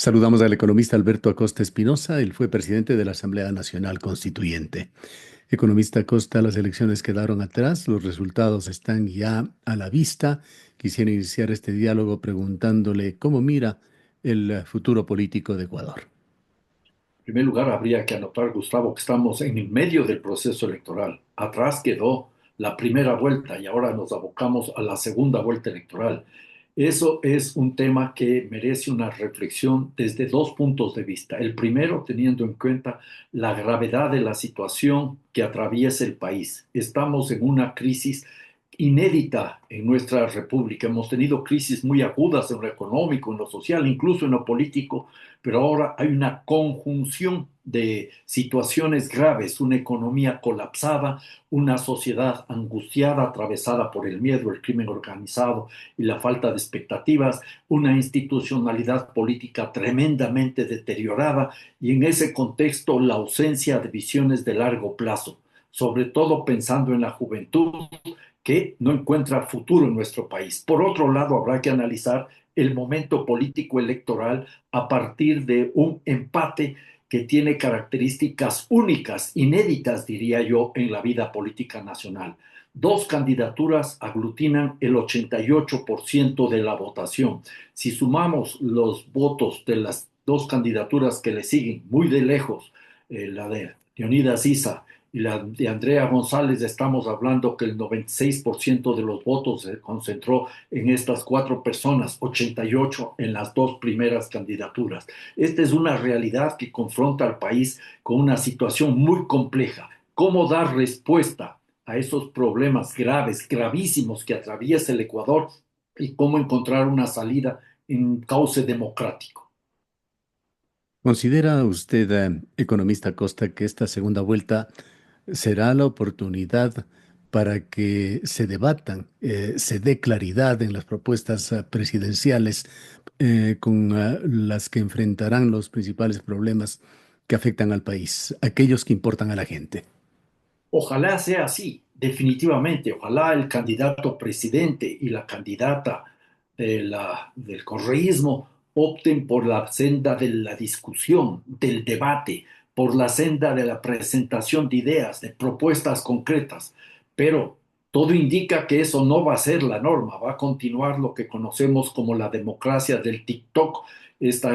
Saludamos al economista Alberto Acosta Espinosa. Él fue presidente de la Asamblea Nacional Constituyente. Economista Acosta, las elecciones quedaron atrás, los resultados están ya a la vista. Quisiera iniciar este diálogo preguntándole cómo mira el futuro político de Ecuador. En primer lugar, habría que anotar, Gustavo, que estamos en el medio del proceso electoral. Atrás quedó la primera vuelta y ahora nos abocamos a la segunda vuelta electoral. Eso es un tema que merece una reflexión desde dos puntos de vista. El primero, teniendo en cuenta la gravedad de la situación que atraviesa el país. Estamos en una crisis inédita en nuestra república. Hemos tenido crisis muy agudas en lo económico, en lo social, incluso en lo político, pero ahora hay una conjunción de situaciones graves, una economía colapsada, una sociedad angustiada, atravesada por el miedo, el crimen organizado y la falta de expectativas, una institucionalidad política tremendamente deteriorada y en ese contexto la ausencia de visiones de largo plazo, sobre todo pensando en la juventud que no encuentra futuro en nuestro país. Por otro lado, habrá que analizar el momento político electoral a partir de un empate que tiene características únicas, inéditas, diría yo, en la vida política nacional. Dos candidaturas aglutinan el 88% de la votación. Si sumamos los votos de las dos candidaturas que le siguen muy de lejos, la de Leonidas Issa y la de Andrea González, estamos hablando que el 96% de los votos se concentró en estas cuatro personas, 88 en las dos primeras candidaturas. Esta es una realidad que confronta al país con una situación muy compleja. ¿Cómo dar respuesta a esos problemas graves, gravísimos que atraviesa el Ecuador y cómo encontrar una salida en cauce democrático? ¿Considera usted, economista Acosta, que esta segunda vuelta será la oportunidad para que se debatan, se dé claridad en las propuestas presidenciales con las que enfrentarán los principales problemas que afectan al país, aquellos que importan a la gente? Ojalá sea así, definitivamente. Ojalá el candidato presidente y la candidata del correísmo opten por la senda de la discusión, del debate, por la senda de la presentación de ideas, de propuestas concretas. Pero todo indica que eso no va a ser la norma, va a continuar lo que conocemos como la democracia del TikTok, este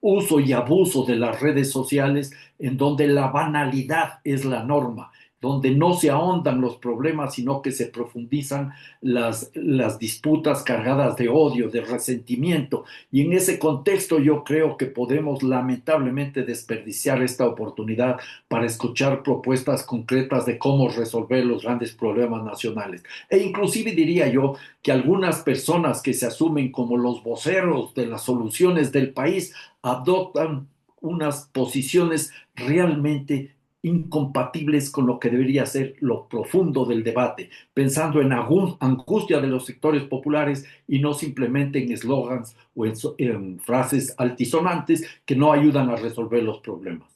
uso y abuso de las redes sociales en donde la banalidad es la norma, donde no se ahondan los problemas, sino que se profundizan las disputas cargadas de odio, de resentimiento. Y en ese contexto yo creo que podemos lamentablemente desperdiciar esta oportunidad para escuchar propuestas concretas de cómo resolver los grandes problemas nacionales. E inclusive diría yo que algunas personas que se asumen como los voceros de las soluciones del país adoptan unas posiciones realmente incompatibles con lo que debería ser lo profundo del debate, pensando en angustia de los sectores populares y no simplemente en eslogans o en frases altisonantes que no ayudan a resolver los problemas.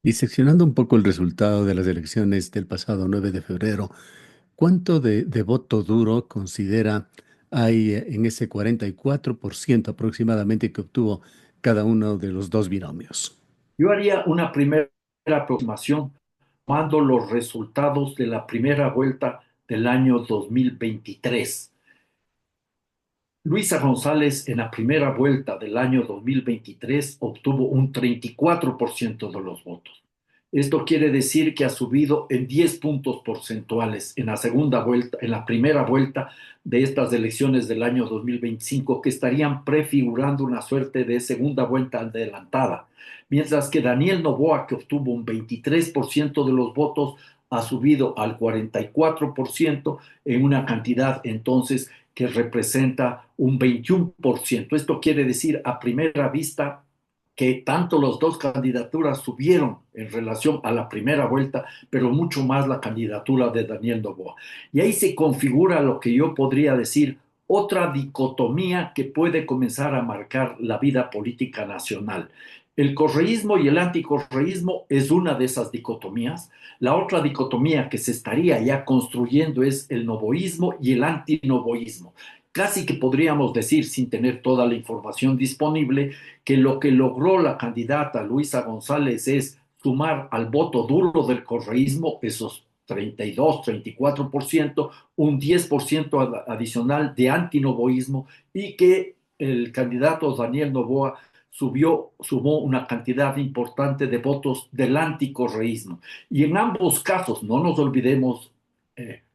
Diseccionando un poco el resultado de las elecciones del pasado 9 de febrero, ¿cuánto de voto duro considera hay en ese 44% aproximadamente que obtuvo cada uno de los dos binomios? Yo haría una primera aproximación tomando los resultados de la primera vuelta del año 2023. Luisa González en la primera vuelta del año 2023 obtuvo un 34% de los votos. Esto quiere decir que ha subido en 10 puntos porcentuales en la segunda vuelta, en la primera vuelta de estas elecciones del año 2025, que estarían prefigurando una suerte de segunda vuelta adelantada. Mientras que Daniel Noboa, que obtuvo un 23% de los votos, ha subido al 44% en una cantidad entonces que representa un 21%. Esto quiere decir a primera vista que tanto las dos candidaturas subieron en relación a la primera vuelta, pero mucho más la candidatura de Daniel Noboa. Y ahí se configura lo que yo podría decir otra dicotomía que puede comenzar a marcar la vida política nacional. El correísmo y el anticorreísmo es una de esas dicotomías. La otra dicotomía que se estaría ya construyendo es el novoísmo y el antinovoísmo. casi que podríamos decir, sin tener toda la información disponible, que lo que logró la candidata Luisa González es sumar al voto duro del correísmo esos 32, 34%, un 10% adicional de antinovoísmo y que el candidato Daniel Noboa sumó una cantidad importante de votos del anticorreísmo. Y en ambos casos, no nos olvidemos,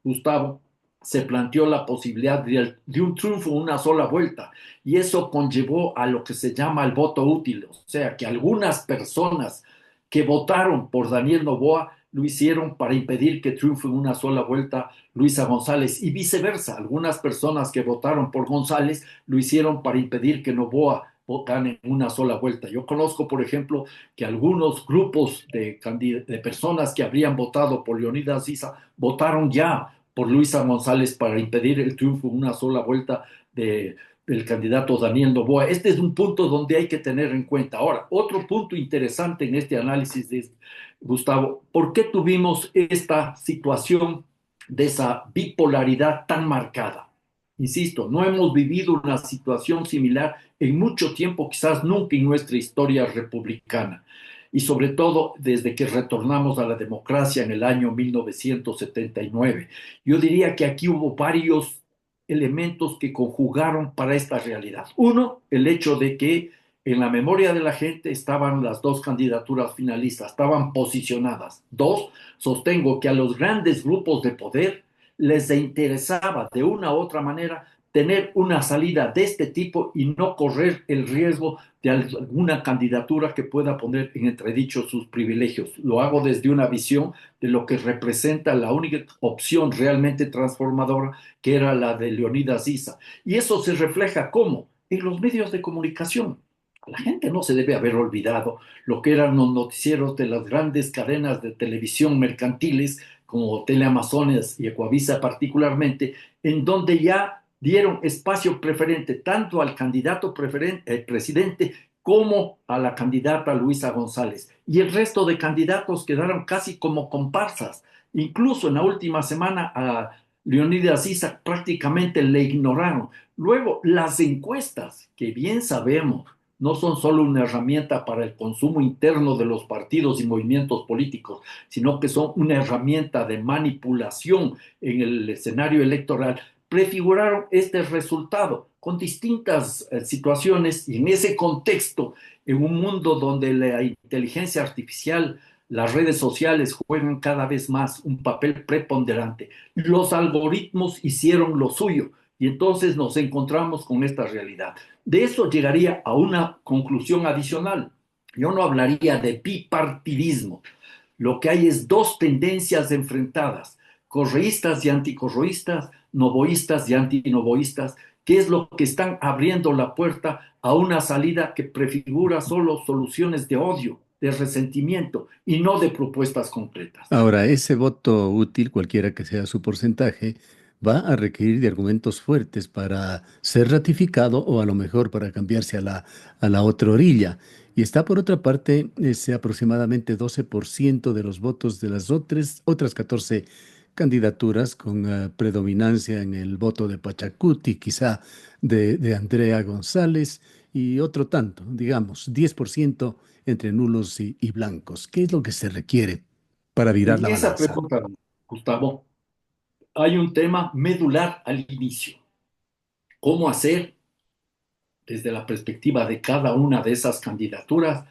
Gustavo, se planteó la posibilidad de un triunfo en una sola vuelta y eso conllevó a lo que se llama el voto útil, o sea, que algunas personas que votaron por Daniel Noboa lo hicieron para impedir que triunfe en una sola vuelta Luisa González y viceversa. Algunas personas que votaron por González lo hicieron para impedir que Noboa gane en una sola vuelta. Yo conozco, por ejemplo, que algunos grupos de personas que habrían votado por Leonidas Issa votaron ya por Luisa González para impedir el triunfo en una sola vuelta del candidato Daniel Noboa. Este es un punto donde hay que tener en cuenta. Ahora, otro punto interesante en este análisis es, Gustavo, ¿por qué tuvimos esta situación de esa bipolaridad tan marcada? Insisto, no hemos vivido una situación similar en mucho tiempo, quizás nunca en nuestra historia republicana, y sobre todo desde que retornamos a la democracia en el año 1979. Yo diría que aquí hubo varios elementos que conjugaron para esta realidad. Uno, el hecho de que en la memoria de la gente estaban las dos candidaturas finalistas, estaban posicionadas. Dos, sostengo que a los grandes grupos de poder les interesaba de una u otra manera tener una salida de este tipo y no correr el riesgo de alguna candidatura que pueda poner en entredicho sus privilegios. Lo hago desde una visión de lo que representa la única opción realmente transformadora, que era la de Leonidas Issa. Y eso se refleja ¿cómo? En los medios de comunicación. La gente no se debe haber olvidado lo que eran los noticieros de las grandes cadenas de televisión mercantiles, como Teleamazonas y Ecuavisa particularmente, en donde ya dieron espacio preferente tanto al candidato presidente como a la candidata Luisa González. Y el resto de candidatos quedaron casi como comparsas. Incluso en la última semana a Leonidas Issa prácticamente le ignoraron. Luego, las encuestas, que bien sabemos, no son solo una herramienta para el consumo interno de los partidos y movimientos políticos, sino que son una herramienta de manipulación en el escenario electoral, prefiguraron este resultado con distintas situaciones y en ese contexto, en un mundo donde la inteligencia artificial, las redes sociales juegan cada vez más un papel preponderante. Los algoritmos hicieron lo suyo y entonces nos encontramos con esta realidad. De eso llegaría a una conclusión adicional. Yo no hablaría de bipartidismo. Lo que hay es dos tendencias enfrentadas, correístas y anticorreístas, novoístas y antinovoístas, que es lo que están abriendo la puerta a una salida que prefigura solo soluciones de odio, de resentimiento y no de propuestas concretas. Ahora, ese voto útil, cualquiera que sea su porcentaje, va a requerir de argumentos fuertes para ser ratificado o a lo mejor para cambiarse a la otra orilla. Y está por otra parte ese aproximadamente 12% de los votos de las otras 14 candidaturas con predominancia en el voto de Pachacuti, quizá de Andrea González y otro tanto, digamos, 10% entre nulos y blancos. ¿Qué es lo que se requiere para virar En la esa balanza? pregunta, Gustavo, hay un tema medular al inicio. ¿Cómo hacer desde la perspectiva de cada una de esas candidaturas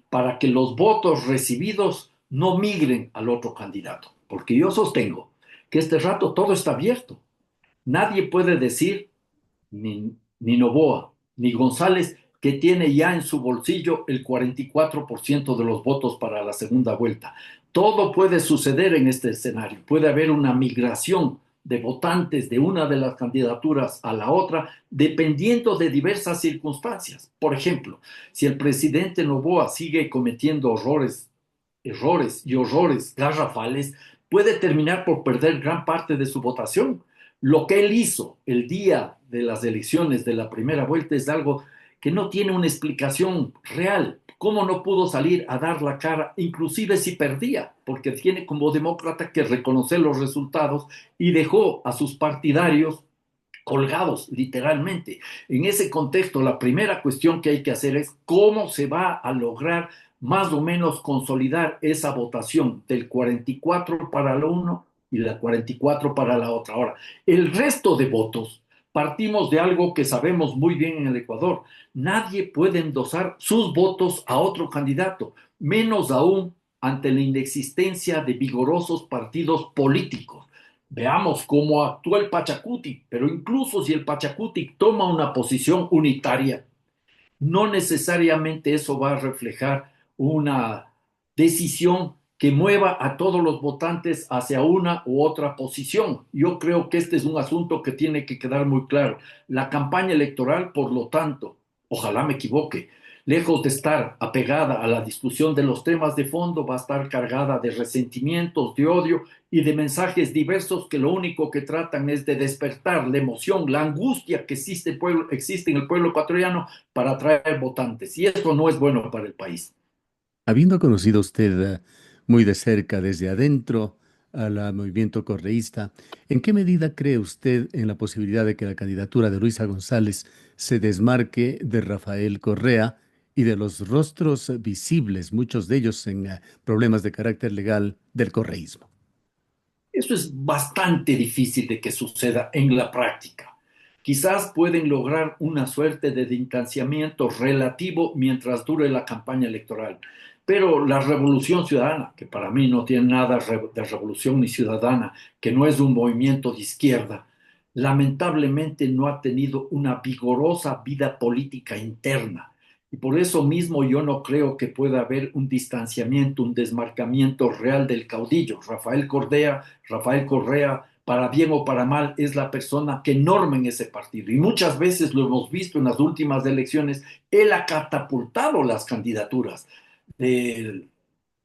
para que los votos recibidos no migren al otro candidato? Porque yo sostengo que este rato todo está abierto. Nadie puede decir, ni Noboa, ni González, que tiene ya en su bolsillo el 44% de los votos para la segunda vuelta. Todo puede suceder en este escenario. Puede haber una migración de votantes de una de las candidaturas a la otra, dependiendo de diversas circunstancias. Por ejemplo, si el presidente Noboa sigue cometiendo errores y horrores garrafales, puede terminar por perder gran parte de su votación. Lo que él hizo el día de las elecciones de la primera vuelta es algo que no tiene una explicación real. ¿Cómo no pudo salir a dar la cara, inclusive si perdía? Porque tiene como demócrata que reconocer los resultados y dejó a sus partidarios colgados, literalmente. En ese contexto, la primera cuestión que hay que hacer es cómo se va a lograr más o menos consolidar esa votación del 44 para la uno y la 44 para la otra. Ahora, el resto de votos, partimos de algo que sabemos muy bien en el Ecuador. Nadie puede endosar sus votos a otro candidato, menos aún ante la inexistencia de vigorosos partidos políticos. Veamos cómo actúa el Pachacuti, pero incluso si el Pachacuti toma una posición unitaria, no necesariamente eso va a reflejar una decisión que mueva a todos los votantes hacia una u otra posición. Yo creo que este es un asunto que tiene que quedar muy claro. La campaña electoral, por lo tanto, ojalá me equivoque, lejos de estar apegada a la discusión de los temas de fondo, va a estar cargada de resentimientos, de odio y de mensajes diversos que lo único que tratan es de despertar la emoción, la angustia que existe en el pueblo ecuatoriano para atraer votantes. Y esto no es bueno para el país. Habiendo conocido usted muy de cerca desde adentro al movimiento correísta, ¿en qué medida cree usted en la posibilidad de que la candidatura de Luisa González se desmarque de Rafael Correa y de los rostros visibles, muchos de ellos en problemas de carácter legal del correísmo? Eso es bastante difícil de que suceda en la práctica. Quizás pueden lograr una suerte de distanciamiento relativo mientras dure la campaña electoral, pero la revolución ciudadana, que para mí no tiene nada de revolución ni ciudadana, que no es un movimiento de izquierda, lamentablemente no ha tenido una vigorosa vida política interna. Y por eso mismo yo no creo que pueda haber un distanciamiento, un desmarcamiento real del caudillo. Rafael Correa, para bien o para mal, es la persona que norma en ese partido. Y muchas veces lo hemos visto en las últimas elecciones, él ha catapultado las candidaturas del,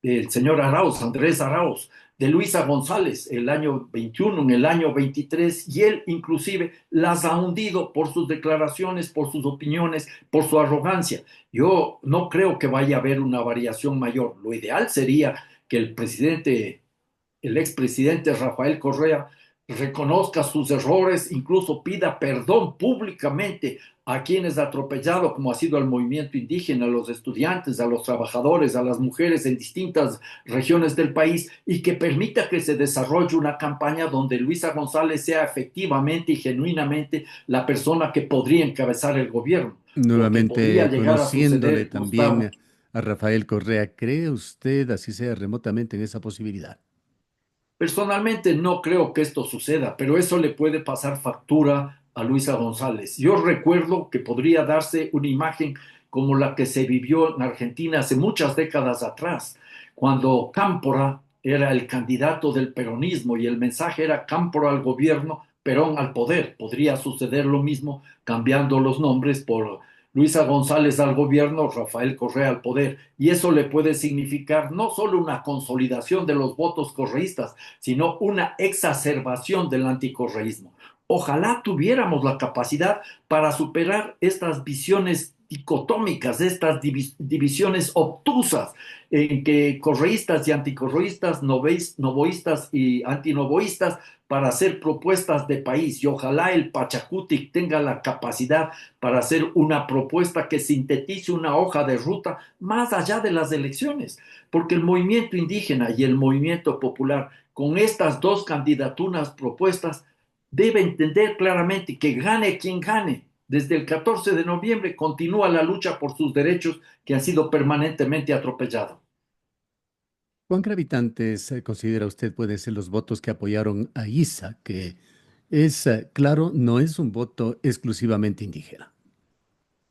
del señor Arauz, Andrés Arauz, de Luisa González el año 21, en el año 23, y él inclusive las ha hundido por sus declaraciones, por sus opiniones, por su arrogancia. Yo no creo que vaya a haber una variación mayor. Lo ideal sería que el expresidente Rafael Correa reconozca sus errores, incluso pida perdón públicamente a quienes ha atropellado, como ha sido al movimiento indígena, a los estudiantes, a los trabajadores, a las mujeres en distintas regiones del país, y que permita que se desarrolle una campaña donde Luisa González sea efectivamente y genuinamente la persona que podría encabezar el gobierno. Lo que podría Nuevamente llegar a conociéndole suceder, Gustavo, también a Rafael Correa, ¿cree usted, así sea remotamente, en esa posibilidad? personalmente no creo que esto suceda, pero eso le puede pasar factura a Luisa González. Yo recuerdo que podría darse una imagen como la que se vivió en Argentina hace muchas décadas atrás, cuando Cámpora era el candidato del peronismo y el mensaje era Cámpora al gobierno, Perón al poder. Podría suceder lo mismo cambiando los nombres por Luisa González al gobierno, Rafael Correa al poder. Y eso le puede significar no solo una consolidación de los votos correístas, sino una exacerbación del anticorreísmo. Ojalá tuviéramos la capacidad para superar estas visiones dicotómicas, estas divisiones obtusas en que correístas y anticorreístas, novoístas y antinovoístas, para hacer propuestas de país. Y ojalá el Pachacuti tenga la capacidad para hacer una propuesta que sintetice una hoja de ruta más allá de las elecciones, porque el movimiento indígena y el movimiento popular, con estas dos candidaturas propuestas, debe entender claramente que gane quien gane. Desde el 14 de noviembre continúa la lucha por sus derechos que han sido permanentemente atropellados. ¿Cuán gravitantes considera usted pueden ser los votos que apoyaron a ISA, que es, claro, no es un voto exclusivamente indígena?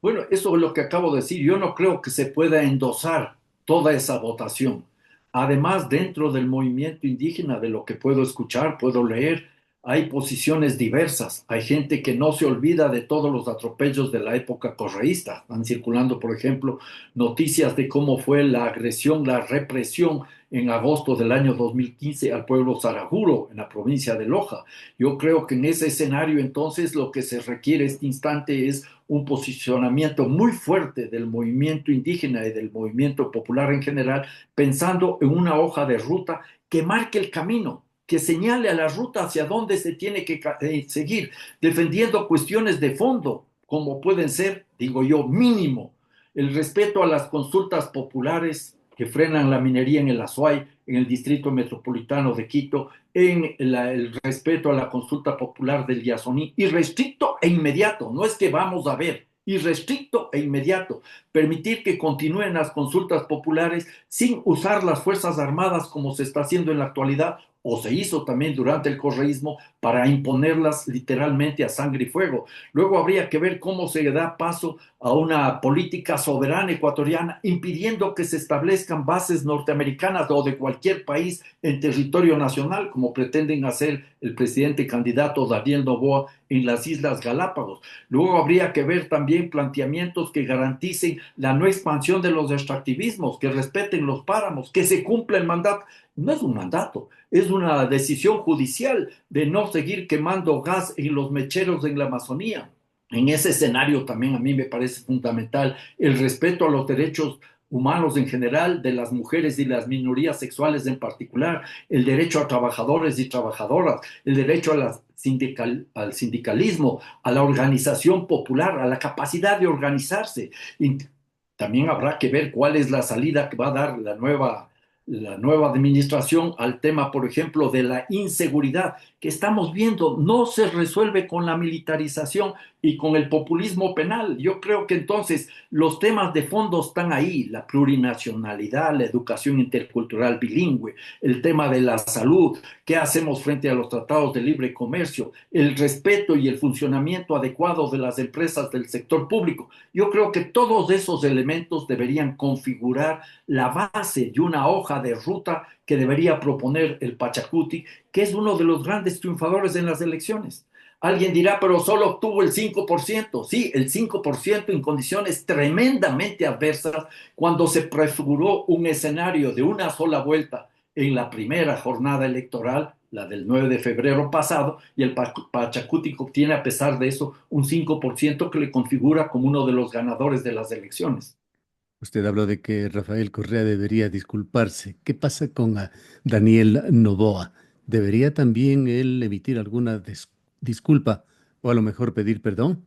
Bueno, eso es lo que acabo de decir. Yo no creo que se pueda endosar toda esa votación. Además, dentro del movimiento indígena, de lo que puedo escuchar, puedo leer, hay posiciones diversas. Hay gente que no se olvida de todos los atropellos de la época correísta. Están circulando, por ejemplo, noticias de cómo fue la agresión, la represión en agosto del año 2015 al pueblo Saraguro, en la provincia de Loja. Yo creo que en ese escenario, entonces, lo que se requiere este instante es un posicionamiento muy fuerte del movimiento indígena y del movimiento popular en general, pensando en una hoja de ruta que marque el camino, que señale a la ruta hacia dónde se tiene que seguir, defendiendo cuestiones de fondo, como pueden ser, digo yo, mínimo, el respeto a las consultas populares que frenan la minería en el Azuay, en el Distrito Metropolitano de Quito, el respeto a la consulta popular del Yasoní, irrestricto e inmediato, no es que vamos a ver, irrestricto e inmediato, permitir que continúen las consultas populares sin usar las Fuerzas Armadas como se está haciendo en la actualidad o se hizo también durante el correísmo para imponerlas literalmente a sangre y fuego. Luego habría que ver cómo se da paso a una política soberana ecuatoriana, impidiendo que se establezcan bases norteamericanas o de cualquier país en territorio nacional, como pretenden hacer el presidente candidato Daniel Noboa en las Islas Galápagos. Luego habría que ver también planteamientos que garanticen la no expansión de los extractivismos, que respeten los páramos, que se cumpla el mandato. No es un mandato, es una decisión judicial de no seguir quemando gas en los mecheros en la Amazonía. En ese escenario también a mí me parece fundamental el respeto a los derechos humanos en general, de las mujeres y las minorías sexuales en particular, el derecho a trabajadores y trabajadoras, el derecho a al sindicalismo, a la organización popular, a la capacidad de organizarse. Y también habrá que ver cuál es la salida que va a dar la nueva administración al tema, por ejemplo, de la inseguridad que estamos viendo no se resuelve con la militarización y con el populismo penal. Yo creo que entonces los temas de fondo están ahí, la plurinacionalidad, la educación intercultural bilingüe, el tema de la salud, qué hacemos frente a los tratados de libre comercio, el respeto y el funcionamiento adecuado de las empresas del sector público. Yo creo que todos esos elementos deberían configurar la base de una hoja de ruta que debería proponer el Pachacuti, que es uno de los grandes triunfadores en las elecciones. Alguien dirá, pero solo obtuvo el 5%. Sí, el 5% en condiciones tremendamente adversas cuando se prefiguró un escenario de una sola vuelta en la primera jornada electoral, la del 9 de febrero pasado, y el Pachacuti obtiene a pesar de eso un 5% que le configura como uno de los ganadores de las elecciones. Usted habló de que Rafael Correa debería disculparse. ¿Qué pasa con Daniel Noboa? ¿Debería también él emitir alguna disculpa o a lo mejor pedir perdón?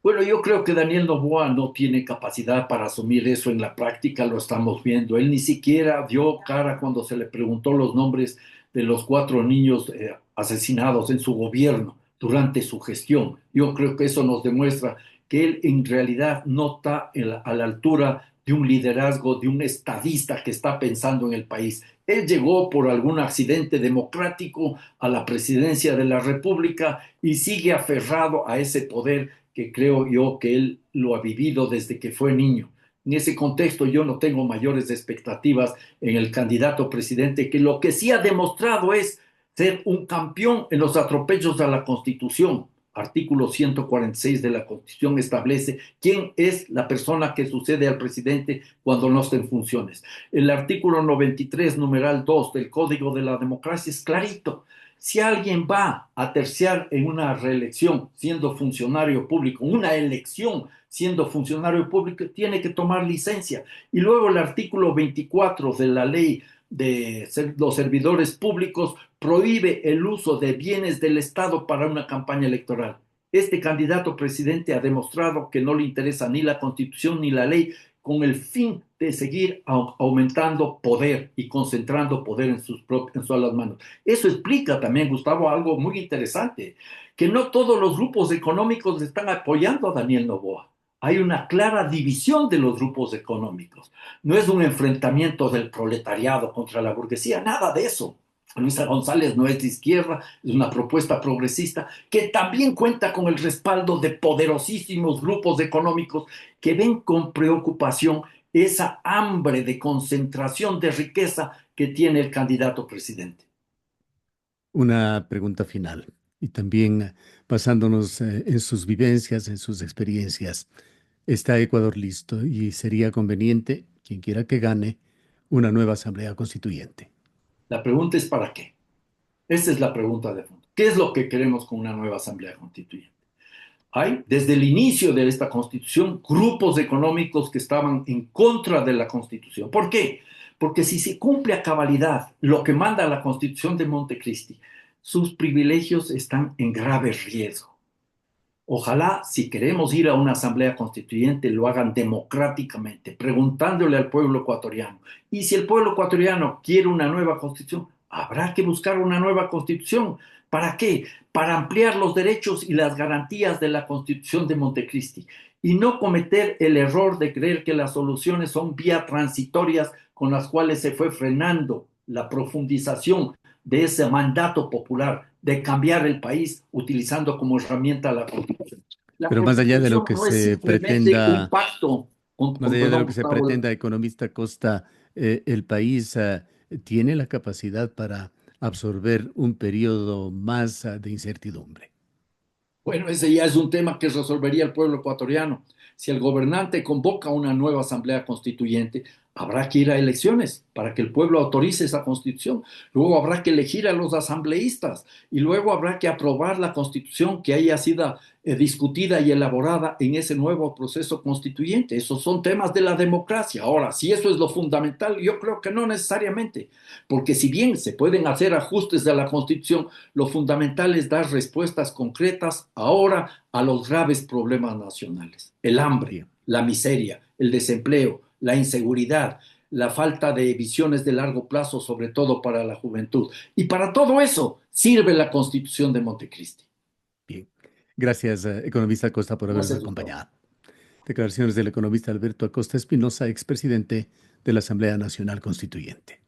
Bueno, yo creo que Daniel Noboa no tiene capacidad para asumir eso en la práctica, lo estamos viendo. Él ni siquiera dio cara cuando se le preguntó los nombres de los cuatro niños asesinados en su gobierno durante su gestión. Yo creo que eso nos demuestra que él en realidad no está a la altura de un liderazgo, de un estadista que está pensando en el país. Él llegó por algún accidente democrático a la presidencia de la República y sigue aferrado a ese poder que creo yo que él lo ha vivido desde que fue niño. En ese contexto yo no tengo mayores expectativas en el candidato presidente, que lo que sí ha demostrado es ser un campeón en los atropellos a la Constitución. Artículo 146 de la Constitución establece quién es la persona que sucede al presidente cuando no está en funciones. El artículo 93, numeral 2 del Código de la Democracia es clarito. Si alguien va a terciar en una reelección siendo funcionario público, una elección siendo funcionario público, tiene que tomar licencia. Y luego el artículo 24 de la ley de los servidores públicos prohíbe el uso de bienes del Estado para una campaña electoral. Este candidato presidente ha demostrado que no le interesa ni la Constitución ni la ley con el fin de seguir aumentando poder y concentrando poder en sus solas manos. Eso explica también, Gustavo, algo muy interesante, que no todos los grupos económicos están apoyando a Daniel Noboa. Hay una clara división de los grupos económicos. No es un enfrentamiento del proletariado contra la burguesía, nada de eso. Luisa González no es de izquierda, es una propuesta progresista que también cuenta con el respaldo de poderosísimos grupos económicos que ven con preocupación esa hambre de concentración de riqueza que tiene el candidato presidente. Una pregunta final y también basándonos en sus vivencias, en sus experiencias. ¿Está Ecuador listo y sería conveniente, quien quiera que gane, una nueva asamblea constituyente? La pregunta es ¿para qué? Esa es la pregunta de fondo. ¿Qué es lo que queremos con una nueva asamblea constituyente? Hay, desde el inicio de esta constitución, grupos económicos que estaban en contra de la constitución. ¿Por qué? porque si se cumple a cabalidad lo que manda la Constitución de Montecristi, sus privilegios están en grave riesgo. Ojalá, si queremos ir a una asamblea constituyente, lo hagan democráticamente, preguntándole al pueblo ecuatoriano. Y si el pueblo ecuatoriano quiere una nueva constitución, habrá que buscar una nueva constitución. ¿Para qué? Para ampliar los derechos y las garantías de la Constitución de Montecristi y no cometer el error de creer que las soluciones son vías transitorias con las cuales se fue frenando la profundización de ese mandato popular de cambiar el país utilizando como herramienta la Constitución. La Pero más allá de lo Constitución que no es se simplemente un pretenda, pacto más allá de lo perdón, que se Gustavo. pretenda, economista Costa, el país tiene la capacidad para absorber un periodo más de incertidumbre. Bueno, ese ya es un tema que resolvería el pueblo ecuatoriano. Si el gobernante convoca una nueva asamblea constituyente, habrá que ir a elecciones para que el pueblo autorice esa constitución. Luego habrá que elegir a los asambleístas y luego habrá que aprobar la constitución que haya sido discutida y elaborada en ese nuevo proceso constituyente. Esos son temas de la democracia. Ahora, si eso es lo fundamental, yo creo que no necesariamente, porque si bien se pueden hacer ajustes de la constitución, lo fundamental es dar respuestas concretas ahora a los graves problemas nacionales. El hambre, Bien, la miseria, el desempleo, la inseguridad, la falta de visiones de largo plazo, sobre todo para la juventud. Y para todo eso sirve la Constitución de Montecristi. bien. Gracias, economista Costa, por habernos Gracias, Gustavo. acompañado. Declaraciones del economista Alberto Acosta Espinosa, expresidente de la Asamblea Nacional Constituyente.